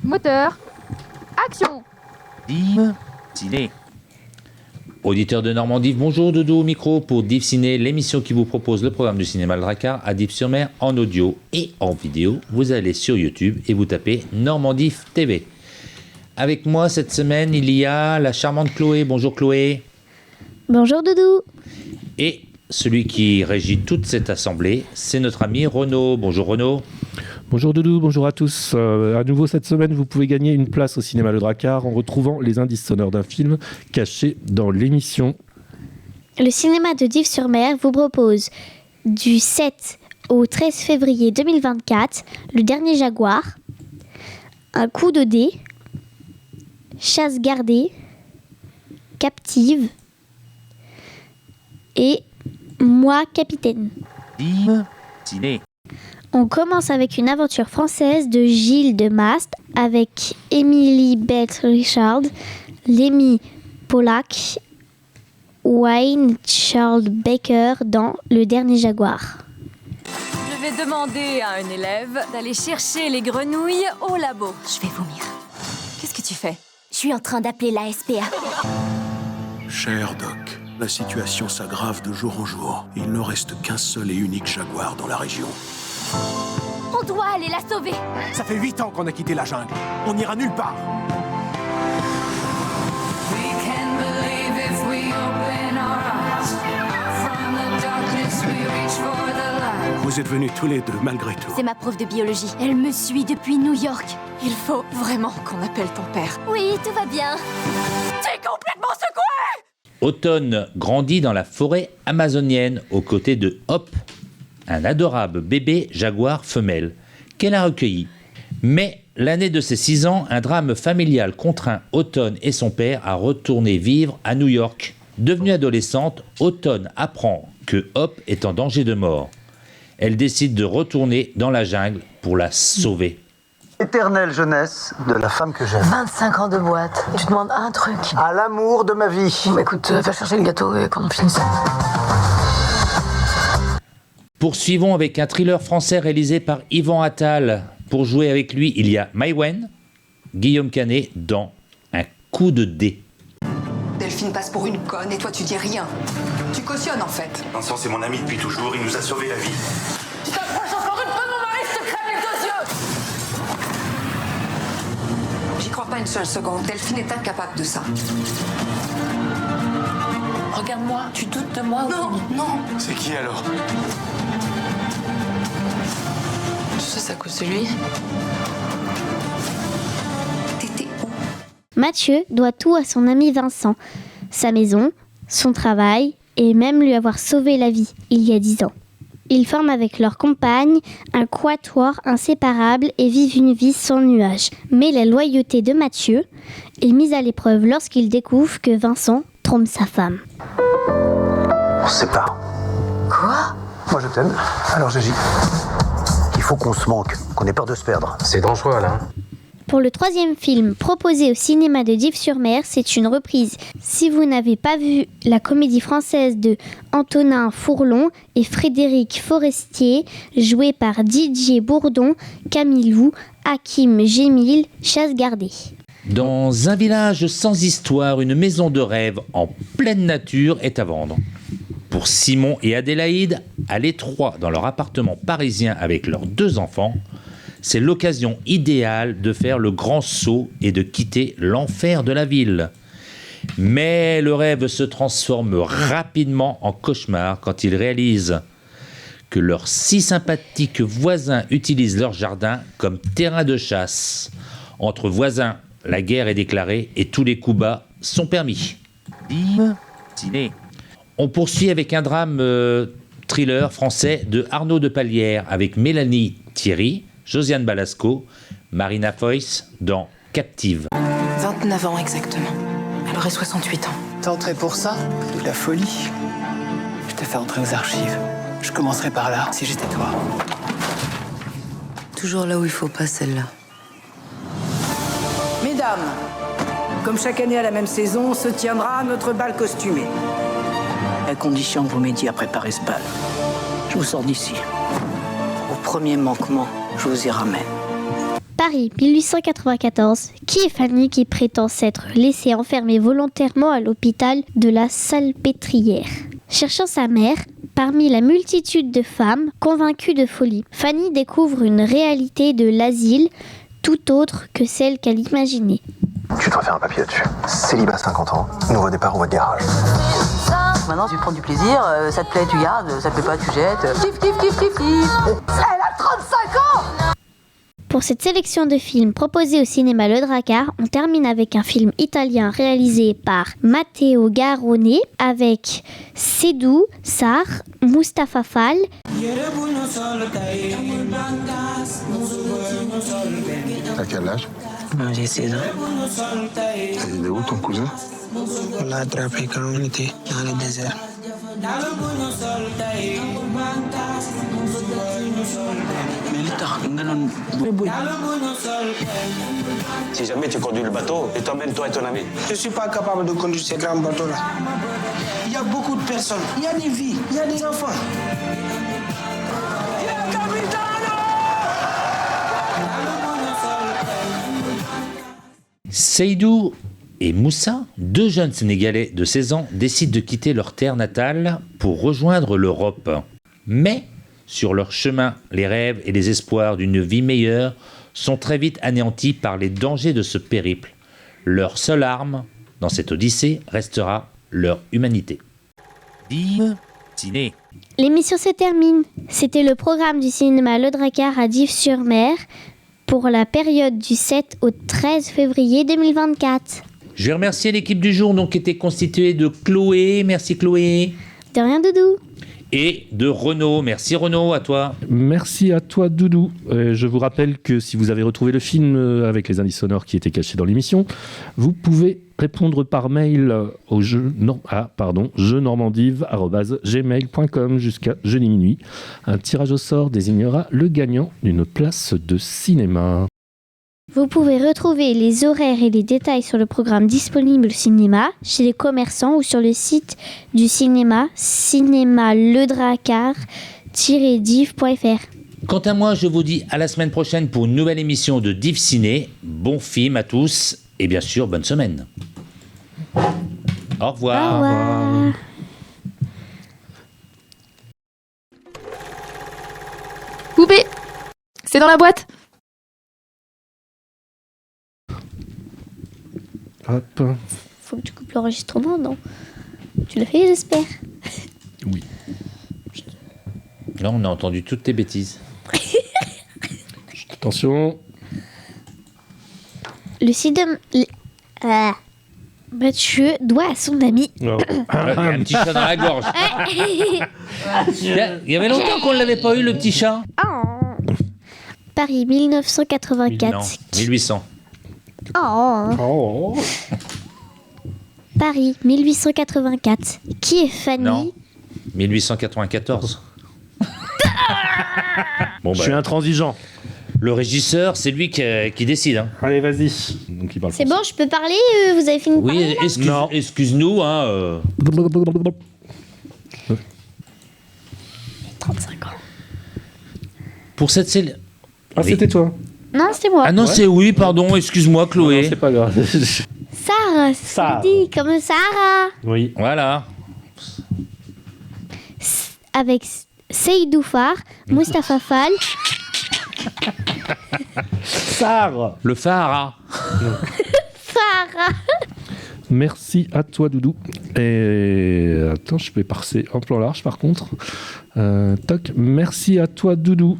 Moteur. Action. Div Ciné. Auditeur de Normandie, bonjour, Doudou au micro pour Div Ciné, l'émission qui vous propose le programme du cinéma Le Dracard à Dives-sur-Mer en audio et en vidéo. Vous allez sur YouTube et vous tapez Normandie TV. Avec moi cette semaine, il y a la charmante Chloé. Bonjour Chloé. Bonjour Doudou. Et celui qui régit toute cette assemblée, c'est notre ami Renaud. Bonjour Renaud. Bonjour Doudou, bonjour à tous. À nouveau cette semaine, vous pouvez gagner une place au cinéma Le Dracard en retrouvant les indices sonores d'un film caché dans l'émission. Le cinéma de Dives-sur-Mer vous propose du 7 au 13 février 2024, Le Dernier Jaguar, Un coup de dé, Chasse gardée, Captive et Moi Capitaine. Div Ciné. On commence avec une aventure française de Gilles de Mast avec Emily Beth Richard, Lémi Pollack, Wayne Charles Baker dans Le Dernier Jaguar. Je vais demander à un élève d'aller chercher les grenouilles au labo. Je vais vomir. Qu'est-ce que tu fais? Je suis en train d'appeler la SPA. Cher Doc, la situation s'aggrave de jour en jour. Il ne reste qu'un seul et unique jaguar dans la région. On doit aller la sauver. Ça fait 8 ans qu'on a quitté la jungle. On n'ira nulle part. Vous êtes venus tous les deux, malgré tout. C'est ma prof de biologie. Elle me suit depuis New York. Il faut vraiment qu'on appelle ton père. Oui, tout va bien. T'es complètement secoué! Automne grandit dans la forêt amazonienne aux côtés de Hop, un adorable bébé jaguar femelle qu'elle a recueilli. Mais l'année de ses 6 ans, un drame familial contraint Automne et son père à retourner vivre à New York. Devenue adolescente, Automne apprend que Hop est en danger de mort. Elle décide de retourner dans la jungle pour la sauver. Éternelle jeunesse de la femme que j'aime. 25 ans de boîte. Et tu demandes un truc. À l'amour de ma vie. Bon, écoute, va chercher le gâteau et qu'on finisse. Poursuivons avec un thriller français réalisé par Yvan Attal. Pour jouer avec lui, il y a Maïwenn, Guillaume Canet dans Un coup de dé. Delphine passe pour une conne et toi tu dis rien. Tu cautionnes en fait. Vincent, c'est mon ami depuis toujours, il nous a sauvé la vie. Tu t'approches encore une fois de mon mari, je te crève les 2 yeux. J'y crois pas une seule seconde. Delphine est incapable de ça. Regarde-moi, tu doutes de moi? Non, non. C'est qui alors? Tu sais, c'est à cause de lui. T'étais où? Mathieu doit tout à son ami Vincent, sa maison, son travail et même lui avoir sauvé la vie il y a 10 ans. Ils forment avec leur compagne un quatuor inséparable et vivent une vie sans nuages. Mais la loyauté de Mathieu est mise à l'épreuve lorsqu'il découvre que Vincent trompe sa femme. On se sépare. Quoi? Moi je t'aime, alors j'agis. Il faut qu'on se manque, qu'on ait peur de se perdre. C'est dangereux, là. Pour le 3e film proposé au cinéma de Dives-sur-Mer, c'est une reprise. Si vous n'avez pas vu la comédie française de Antonin Fourlon et Frédéric Forestier, jouée par Didier Bourdon, Camille Lou, Hakim Gémil, Chasse gardée. Dans un village sans histoire, une maison de rêve en pleine nature est à vendre. Pour Simon et Adélaïde, à l'étroit dans leur appartement parisien avec leurs 2 enfants, c'est l'occasion idéale de faire le grand saut et de quitter l'enfer de la ville. Mais le rêve se transforme rapidement en cauchemar quand ils réalisent que leurs si sympathiques voisins utilisent leur jardin comme terrain de chasse. Entre voisins, la guerre est déclarée et tous les coups bas sont permis. Div Ciné. On poursuit avec un drame thriller français de Arnaud de Palière avec Mélanie Thierry, Josiane Balasco, Marina Foïs dans Captive. 29 ans exactement. Elle aurait 68 ans. T'es entré pour ça? De la folie. Je t'ai fait entrer aux archives. Je commencerai par là, si j'étais toi. Toujours là où il faut pas, celle-là. Mesdames, comme chaque année à la même saison, se tiendra notre bal costumé. À condition que vous m'aidiez à préparer ce bal. Je vous sors d'ici. Au premier manquement, je vous y ramène. Paris, 1894. Qui est Fanny qui prétend s'être laissée enfermer volontairement à l'hôpital de la Salpêtrière? Cherchant sa mère, parmi la multitude de femmes convaincues de folie, Fanny découvre une réalité de l'asile tout autre que celle qu'elle imaginait. Tu devrais faire un papier là-dessus. Célibat 50 ans, nouveau départ, on va de garage. Maintenant, tu prends du plaisir, ça te plaît, tu gardes, ça te plaît pas, tu jettes. Kiff, kiff, kiff, kiff, kiff. Elle a 35 ans! Pour cette sélection de films proposés au cinéma Le Dracard, on termine avec un film italien réalisé par Matteo Garrone avec Seydou Sarr, Mustapha Fall. T'as quel âge? J'ai 16 ans. Il est où ton cousin? On l'a attrapé quand on était dans le désert. Si jamais tu conduis le bateau, et t'emmènes toi et ton ami. Je ne suis pas capable de conduire ces grands bateaux-là. Il y a beaucoup de personnes, il y a des vies, il y a des enfants. Seydou et Moussa, deux jeunes Sénégalais de 16 ans, décident de quitter leur terre natale pour rejoindre l'Europe. Mais, sur leur chemin, les rêves et les espoirs d'une vie meilleure sont très vite anéantis par les dangers de ce périple. Leur seule arme, dans cette odyssée, restera leur humanité. Div Ciné. L'émission se termine. C'était le programme du cinéma Le Dracard à Dives-sur-Mer pour la période du 7 au 13 février 2024. Je vais remercier l'équipe du jour donc, qui était constituée de Chloé. Merci Chloé. De rien, Doudou. Et de Renaud. Merci Renaud, à toi. Merci à toi, Doudou. Je vous rappelle que si vous avez retrouvé le film avec les indices sonores qui étaient cachés dans l'émission, vous pouvez répondre par mail au jeuxnormandives@gmail.com jusqu'à jeudi minuit. Un tirage au sort désignera le gagnant d'une place de cinéma. Vous pouvez retrouver les horaires et les détails sur le programme disponible au cinéma, chez les commerçants ou sur le site du cinéma, cinémaledracard-div.fr. Quant à moi, je vous dis à la semaine prochaine pour une nouvelle émission de Div Ciné. Bon film à tous et bien sûr, bonne semaine. Au revoir. Au revoir. Poupée, c'est dans la boîte. Hop. Faut que tu coupes l'enregistrement, non? Tu l'as fait, j'espère. Oui. Là, on a entendu toutes tes bêtises. Attention. Le site de... Mathieu doit à son ami. Oh. Il y a un petit chat dans la gorge. Il y avait longtemps qu'on ne l'avait pas eu, le petit chat. Paris, 1984. Non, 1800. Oh. Paris, 1884. Qui est Fanny? Non, 1894. Bon, Je suis intransigeant. Le régisseur, c'est lui qui décide. Hein. Allez, vas-y. Donc, il parle C'est français. bon, je peux parler? Vous avez fini de parler, Oui, là? excuse-nous. Hein, 35 ans. Pour cette scène... Ah, c'était toi. Non, c'était moi. Ah non, c'est oui, pardon, excuse-moi, Chloé. Non, c'est pas grave. Sarah, Sarah. dit comme Sarah. Oui. Voilà. Avec Seydou Sarr, Mustapha Fall. Sarah. Le phare. Sarah. Merci à toi, Doudou. Et attends, je vais passer en plan large par contre. Toc. Merci à toi, Doudou.